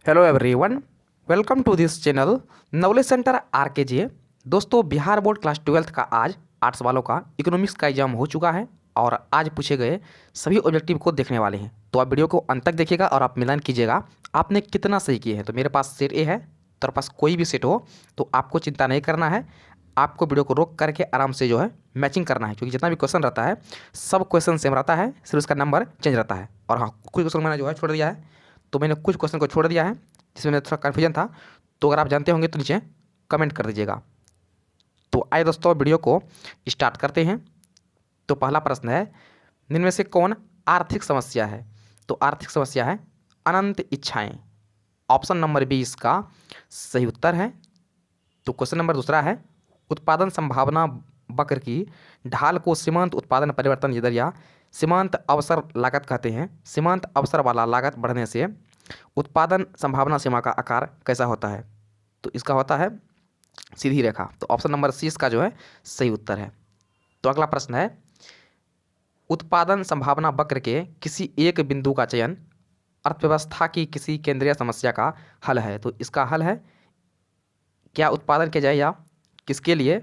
Hello everyone, welcome to this channel knowledge centre RKJ. दोस्तों, Bihar board class 12th का आज 8 सवालों का इकोनॉमिक्स का एग्जाम हो चुका है और आज पूछे गए सभी ऑब्जेक्टिव को देखने वाले हैं। तो आप वीडियो को अंत तक देखिएगा और आप मिलान कीजिएगा आपने कितना सही किए हैं। तो मेरे पास सेट ए है, तो पास कोई भी सेट हो तो आपको चिंता नहीं करना है। आपको वीडियो को रोक करके आराम से जो है मैचिंग करना है, क्योंकि जितना भी क्वेश्चन रहता है सब क्वेश्चन सेम रहता है, सिर्फ उसका नंबर चेंज रहता है। और हाँ, कुछ क्वेश्चन मैंने जो है छोड़ दिया है, तो मैंने कुछ क्वेश्चन को छोड़ दिया है जिसमें मेरा थोड़ा कन्फ्यूजन था। तो अगर आप जानते होंगे तो नीचे कमेंट कर दीजिएगा। तो आइए दोस्तों, वीडियो को स्टार्ट करते हैं। तो पहला प्रश्न है, निम्न में से कौन आर्थिक समस्या है? तो आर्थिक समस्या है अनंत इच्छाएं। ऑप्शन नंबर बी इसका सही उत्तर है। तो क्वेश्चन नंबर दूसरा है, उत्पादन संभावना वक्र की ढाल को सीमांत उत्पादन परिवर्तन दर या सीमांत अवसर लागत कहते हैं। सीमांत अवसर वाला लागत बढ़ने से उत्पादन संभावना सीमा का आकार कैसा होता है? तो इसका होता है सीधी रेखा। तो ऑप्शन नंबर सी इसका जो है सही उत्तर है। तो अगला प्रश्न है, उत्पादन संभावना वक्र के किसी एक बिंदु का चयन अर्थव्यवस्था की किसी केंद्रीय समस्या का हल है। तो इसका हल है क्या उत्पादन किया जाए या किसके लिए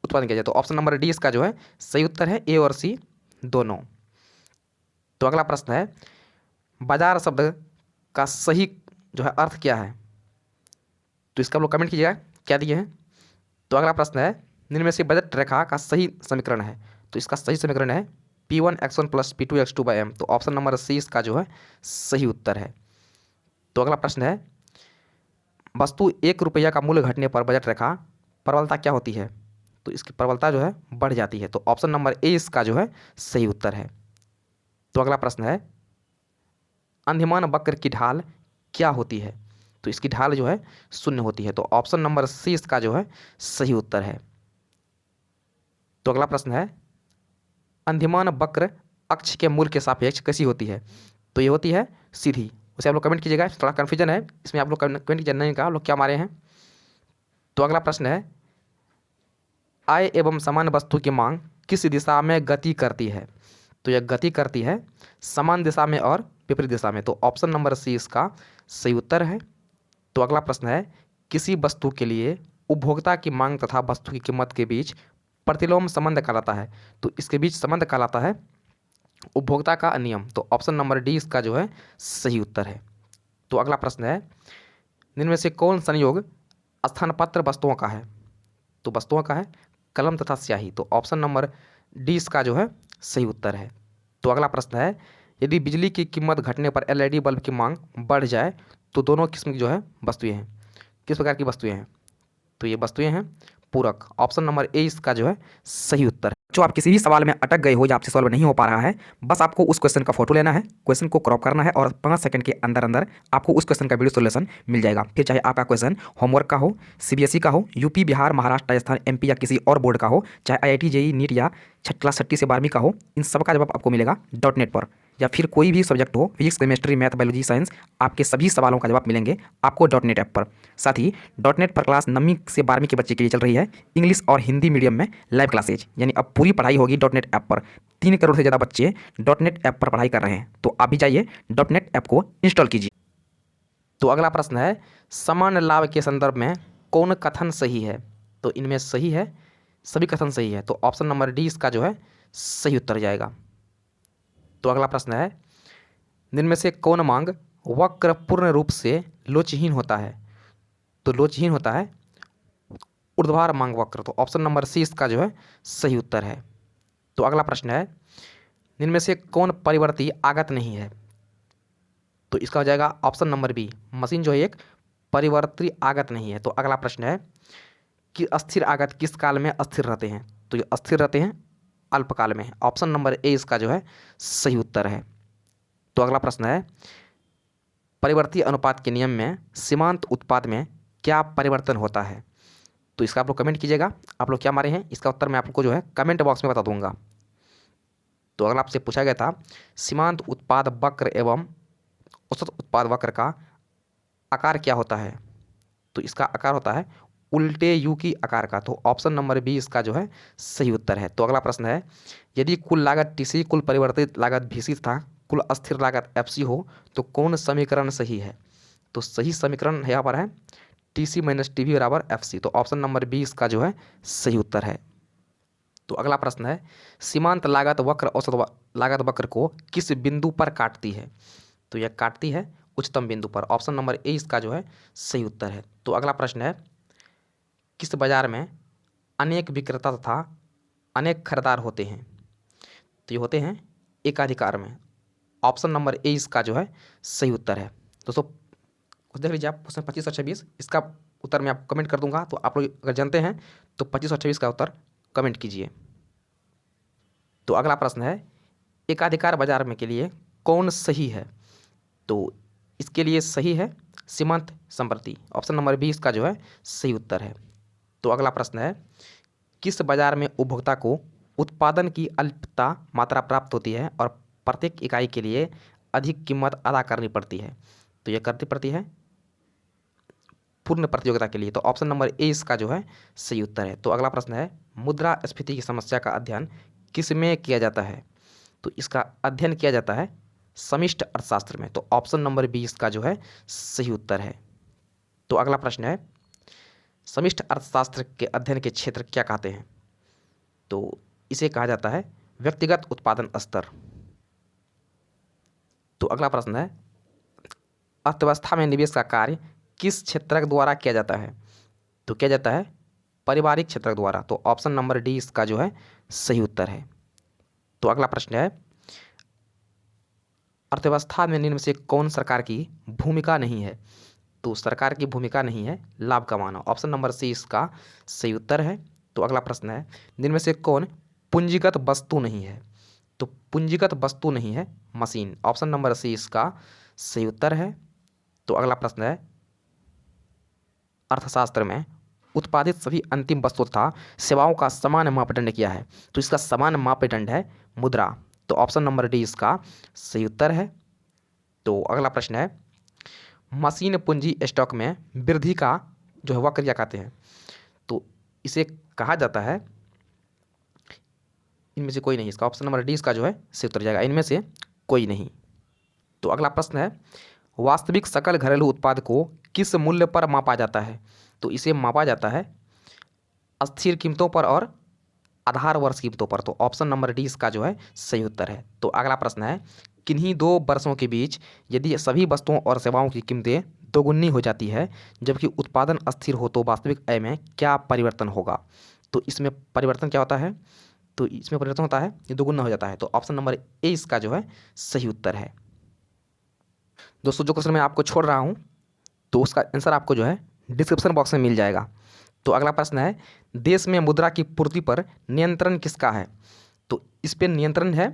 उत्पादन किया जाए? तो ऑप्शन नंबर डी इसका जो है सही उत्तर है, ए और सी दोनों। तो अगला प्रश्न है, बाजार शब्द का सही जो है अर्थ क्या है? तो इसका आप लोग कमेंट कीजिएगा क्या दिए हैं। तो अगला प्रश्न है, निम्न में से बजट रेखा का सही समीकरण है। तो इसका सही समीकरण है P1x1 प्लस P2x2/m। तो ऑप्शन नंबर सी इसका जो है सही उत्तर है। तो अगला प्रश्न है, वस्तु 1 रुपया का मूल्य घटने पर बजट रेखा प्रबलता क्या होती है? तो इसकी प्रबलता जो है बढ़ जाती है। तो ऑप्शन नंबर ए इसका जो है सही उत्तर है। तो अगला प्रश्न है, अंधिमान वक्र की ढाल क्या होती है? तो इसकी ढाल जो है शून्य होती है। तो ऑप्शन नंबर सी इसका जो है सही उत्तर है। तो अगला प्रश्न है, अंधिमान वक्र अक्ष के मूल के सापेक्ष कैसी होती है? तो ये होती है सीधी। उसे आप लोग कमेंट कीजिएगा, थोड़ा कन्फ्यूजन है इसमें, आप लोग कमेंट कीजिए नहीं का आप लोग क्या मारे हैं। तो अगला प्रश्न है, आय एवं समान वस्तु की मांग किस दिशा में गति करती है? तो यह गति करती है समान दिशा में और विपरीत दिशा में। तो ऑप्शन नंबर सी इसका सही उत्तर है। तो अगला प्रश्न है, किसी वस्तु के लिए उपभोक्ता की मांग तथा वस्तु की कीमत के बीच प्रतिलोम संबंध कहलाता है। तो इसके बीच संबंध कहलाता है उपभोक्ता का नियम। तो ऑप्शन नंबर डी इसका जो है सही उत्तर है। तो अगला प्रश्न है, निम्न में से कौन संयोग स्थानपत्र वस्तुओं का है? तो वस्तुओं का है कलम तथा स्याही। तो ऑप्शन नंबर डी इसका जो है सही उत्तर है। तो अगला प्रश्न है, यदि बिजली की कीमत घटने पर एलईडी बल्ब की मांग बढ़ जाए तो दोनों किस्म की जो है वस्तुएं हैं, किस प्रकार की वस्तुएं हैं? तो ये वस्तुएं हैं पूरक। ऑप्शन नंबर ए इसका जो है सही उत्तर है। जो आप किसी भी सवाल में अटक गए हो या आपसे सॉल्व नहीं हो पा रहा है, बस आपको उस क्वेश्चन का फोटो लेना है, क्वेश्चन को क्रॉप करना है और 5 सेकंड के अंदर अंदर आपको उस क्वेश्चन का वीडियो सोल्यूशन मिल जाएगा। फिर चाहे आपका क्वेश्चन होमवर्क का हो, सीबीएसई का हो, यूपी बिहार महाराष्ट्र राजस्थान एमपी या किसी और बोर्ड का हो, चाहे आईआईटी जेईई नीट या क्लास 6 से 12वीं का हो, इन सब का जवाब आपको मिलेगा .NET पर। या फिर कोई भी सब्जेक्ट हो, physics chemistry math biology science, आपके सभी सवालों का जवाब मिलेंगे आपको .NET ऐप पर। साथ ही .NET पर क्लास 9वीं से 12वीं के बच्चे के लिए चल रही है इंग्लिश और हिंदी मीडियम में लाइव क्लासेज, यानी अब पूरी पढ़ाई होगी .NET ऐप पर। 3 करोड़ से ज़्यादा बच्चे .NET ऐप पर पढ़ाई कर रहे हैं, तो आप भी जाइए .NET ऐप को इंस्टॉल कीजिए। तो अगला प्रश्न है, समान लाभ के संदर्भ में कौन कथन सही है? तो इनमें सही है, सभी कथन सही है। तो ऑप्शन नंबर डी इसका जो है सही उत्तर जाएगा। तो अगला प्रश्न है, निम्न में से कौन मांग वक्र पूर्ण रूप से लोचहीन होता है? तो लोचहीन होता है ऊर्ध्वाधर मांग वक्र। तो ऑप्शन नंबर सी इसका जो है सही उत्तर है। तो अगला प्रश्न है, निम्न में से कौन परिवर्ती आगत नहीं है? तो इसका हो जाएगा ऑप्शन नंबर बी, मशीन जो है एक परिवर्ती आगत नहीं है। तो अगला प्रश्न है कि अस्थिर आगत किस काल में अस्थिर रहते हैं? तो ये अस्थिर रहते हैं अल्पकाल में। ऑप्शन नंबर ए इसका जो है सही उत्तर है। तो अगला प्रश्न है, परिवर्ती अनुपात के नियम में सीमांत उत्पाद में क्या परिवर्तन होता है? तो इसका आप लोग कमेंट कीजिएगा, आप लोग क्या मारे हैं, इसका उत्तर मैं आपको जो है कमेंट बॉक्स में बता दूंगा। तो अगला आपसे पूछा गया था, सीमांत उत्पाद वक्र एवं औसत उत्पाद वक्र का आकार क्या होता है? तो इसका आकार होता है उल्टे यू की आकार का। तो ऑप्शन नंबर बी इसका जो है सही उत्तर है। तो अगला प्रश्न है, यदि कुल लागत टीसी, कुल परिवर्तित लागत भीसी तथा कुल अस्थिर लागत एफसी हो तो कौन समीकरण सही है? तो सही समीकरण यहाँ पर है TC माइनस TB बराबर FC। तो ऑप्शन नंबर बी इसका जो है सही उत्तर है। तो अगला प्रश्न है सीमांत लागत वक्र औसत लागत वक्र को किस बिंदु पर काटती है? तो यह काटती है उच्चतम बिंदु पर। ऑप्शन नंबर ए इसका जो है सही उत्तर है। तो अगला प्रश्न है किस बाजार में अनेक विक्रेता तथा अनेक खरीदार होते हैं? तो ये होते हैं एकाधिकार में। ऑप्शन नंबर ए इसका जो है सही उत्तर है। दोस्तों कुछ देख लीजिए आप, क्वेश्चन 25 और 26 इसका उत्तर मैं आपको कमेंट कर दूंगा, तो आप लोग अगर जानते हैं तो 25 और 26 का उत्तर कमेंट कीजिए। तो अगला प्रश्न है एकाधिकार बाजार में के लिए कौन सही है? तो इसके लिए सही है सीमांत संप्रति। ऑप्शन नंबर बी इसका जो है सही उत्तर है। तो अगला प्रश्न है किस बाजार में उपभोक्ता को उत्पादन की अल्पता मात्रा प्राप्त होती है और प्रत्येक इकाई के लिए अधिक कीमत अदा करनी पड़ती है? तो यह करनी पड़ती है पूर्ण प्रतियोगिता के लिए। तो ऑप्शन नंबर ए इसका जो है सही उत्तर है। तो अगला प्रश्न है मुद्रास्फीति की समस्या का अध्ययन किस में किया जाता है? तो इसका अध्ययन किया जाता है समष्टि अर्थशास्त्र में। तो ऑप्शन नंबर बी इसका जो है सही उत्तर है। तो अगला प्रश्न है समष्टि अर्थशास्त्र के अध्ययन के क्षेत्र क्या कहते हैं? तो इसे कहा जाता है व्यक्तिगत उत्पादन स्तर। तो अगला प्रश्न है अर्थव्यवस्था में निवेश का कार्य किस क्षेत्रक द्वारा किया जाता है? तो किया जाता है पारिवारिक क्षेत्रक द्वारा। तो ऑप्शन नंबर डी इसका जो है सही उत्तर है। तो अगला प्रश्न है अर्थव्यवस्था में निम्न में से कौन सरकार की भूमिका नहीं है? तो सरकार की भूमिका नहीं है लाभ कमाना। ऑप्शन नंबर सी इसका सही उत्तर है। तो अगला प्रश्न है निम्न में से कौन पूंजीगत वस्तु नहीं है? तो पूंजीगत वस्तु नहीं है मशीन। ऑप्शन नंबर सी इसका सही उत्तर है। तो अगला प्रश्न है अर्थशास्त्र में उत्पादित सभी अंतिम वस्तु तथा सेवाओं का समान मापदंड क्या है? तो इसका समान मापदंड है मुद्रा। तो ऑप्शन नंबर डी इसका सही उत्तर है। तो अगला प्रश्न है मशीन पूंजी स्टॉक में वृद्धि का जो है वक्र क्या कहते हैं? तो इसे कहा जाता है इनमें से कोई नहीं। इसका ऑप्शन नंबर डी इसका जो है सही उत्तर जाएगा, इनमें से कोई नहीं। तो अगला प्रश्न है वास्तविक सकल घरेलू उत्पाद को किस मूल्य पर मापा जाता है? तो इसे मापा जाता है अस्थिर कीमतों पर और आधार वर्ष कीमतों पर। तो ऑप्शन नंबर डी इसका जो है सही उत्तर है। तो अगला प्रश्न है किन्हीं दो वर्षों के बीच यदि सभी वस्तुओं और सेवाओं की कीमतें दोगुनी हो जाती है जबकि उत्पादन अस्थिर हो तो वास्तविक आय में क्या परिवर्तन होगा? तो इसमें परिवर्तन क्या होता है? तो इसमें परिवर्तन होता है ये दोगुना हो जाता है। तो ऑप्शन नंबर ए इसका जो है सही उत्तर है। दोस्तों जो क्वेश्चन मैं आपको छोड़ रहा हूँ तो उसका आंसर आपको जो है डिस्क्रिप्शन बॉक्स में मिल जाएगा। तो अगला प्रश्न है देश में मुद्रा की पूर्ति पर नियंत्रण किसका है? तो इस पर नियंत्रण है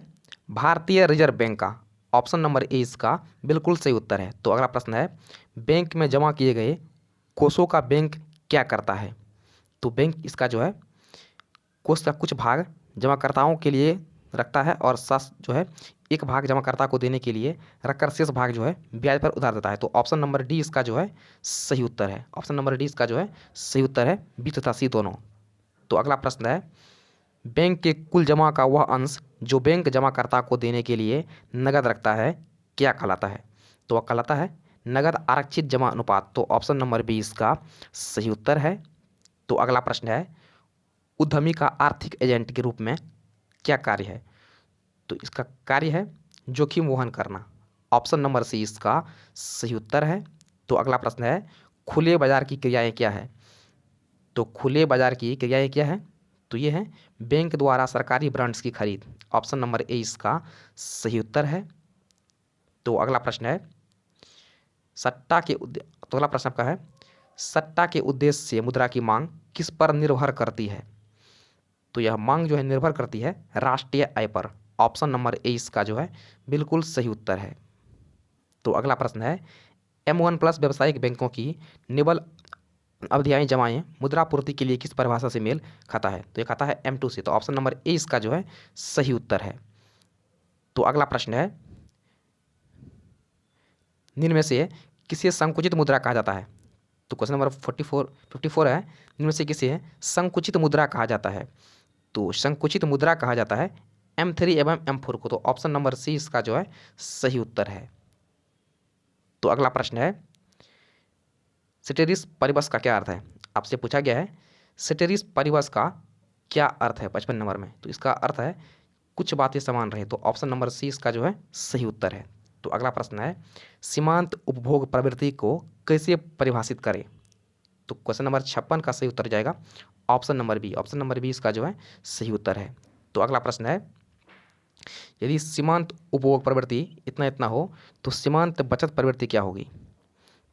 भारतीय रिजर्व बैंक का। ऑप्शन नंबर ए इसका बिल्कुल सही उत्तर है। तो अगला प्रश्न है बैंक में जमा किए गए कोषों का बैंक क्या करता है? तो बैंक इसका जो है कोष का कुछ भाग जमाकर्ताओं के लिए रखता है और शेष जो है एक भाग जमाकर्ता को देने के लिए रखकर शेष भाग जो है ब्याज पर उधार देता है। तो ऑप्शन नंबर डी इसका जो है सही उत्तर है। ऑप्शन नंबर डी इसका जो है सही उत्तर है, बी तथा सी दोनों। तो अगला प्रश्न है बैंक के कुल जमा का वह अंश जो बैंक जमाकर्ता को देने के लिए नगद रखता है क्या कहलाता है? तो वह कहलाता है नगद आरक्षित जमा अनुपात। तो ऑप्शन नंबर बी इसका सही उत्तर है। तो अगला प्रश्न है उद्यमी का आर्थिक एजेंट के रूप में क्या कार्य है? तो इसका कार्य है जोखिम वहन करना। ऑप्शन नंबर सी इसका सही उत्तर है। तो अगला प्रश्न है खुले बाजार की क्रियाएं क्या है? तो खुले बाजार की क्रियाएं क्या है? तो ये है बैंक द्वारा सरकारी बॉन्ड्स की खरीद। ऑप्शन नंबर ए इसका सही उत्तर है। तो अगला प्रश्न है तो अगला प्रश्न आपका है सट्टा के उद्देश्य से मुद्रा की मांग किस पर निर्भर करती है? तो यह मांग जो है निर्भर करती है राष्ट्रीय आय पर। ऑप्शन नंबर ए इसका जो है बिल्कुल सही उत्तर है। तो अगला प्रश्न है M1+ व्यावसायिक बैंकों की निवल अवधियाएं जमाएं मुद्रापूर्ति के लिए किस परिभाषा से मेल खाता है? तो ये खाता है M2 से। तो ऑप्शन नंबर ए इसका जो है सही उत्तर है। तो अगला प्रश्न है निम्न में से किसे संकुचित मुद्रा कहा जाता है? तो क्वेश्चन नंबर 54 है निम्न में से किसे संकुचित मुद्रा कहा जाता है? तो संकुचित मुद्रा कहा जाता है M3 एवं M4 को। तो ऑप्शन नंबर सी इसका जो है सही उत्तर है। तो अगला प्रश्न है सेटेरिस परिबस का क्या अर्थ है? आपसे पूछा गया है सेटेरिस परिबस का क्या अर्थ है 55 नंबर में। तो इसका अर्थ है कुछ बातें समान रहे। तो ऑप्शन नंबर सी इसका जो है सही उत्तर है। तो अगला प्रश्न है सीमांत उपभोग प्रवृत्ति को कैसे परिभाषित करें? तो क्वेश्चन नंबर 56 का सही उत्तर जाएगा option number B. Option number B इसका जो है सही उत्तर है। तो अगला प्रश्न है यदि सीमांत उपभोग प्रवृत्ति इतना इतना हो तो सीमांत बचत प्रवृत्ति क्या होगी?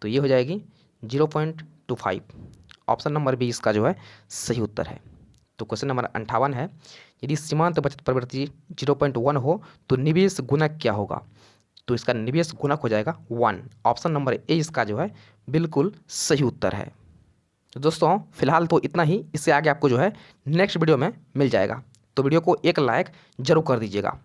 तो ये हो जाएगी 0.25। ऑप्शन नंबर बी इसका जो है सही उत्तर है। तो क्वेश्चन नंबर 58 है यदि सीमांत बचत प्रवृत्ति 0.1 हो तो निवेश गुणक क्या होगा? तो इसका निवेश गुणक हो जाएगा 1। ऑप्शन नंबर ए इसका जो है बिल्कुल सही उत्तर है। तो दोस्तों फिलहाल तो इतना ही, इससे आगे आपको जो है नेक्स्ट वीडियो में मिल जाएगा। तो वीडियो को एक लाइक जरूर कर दीजिएगा।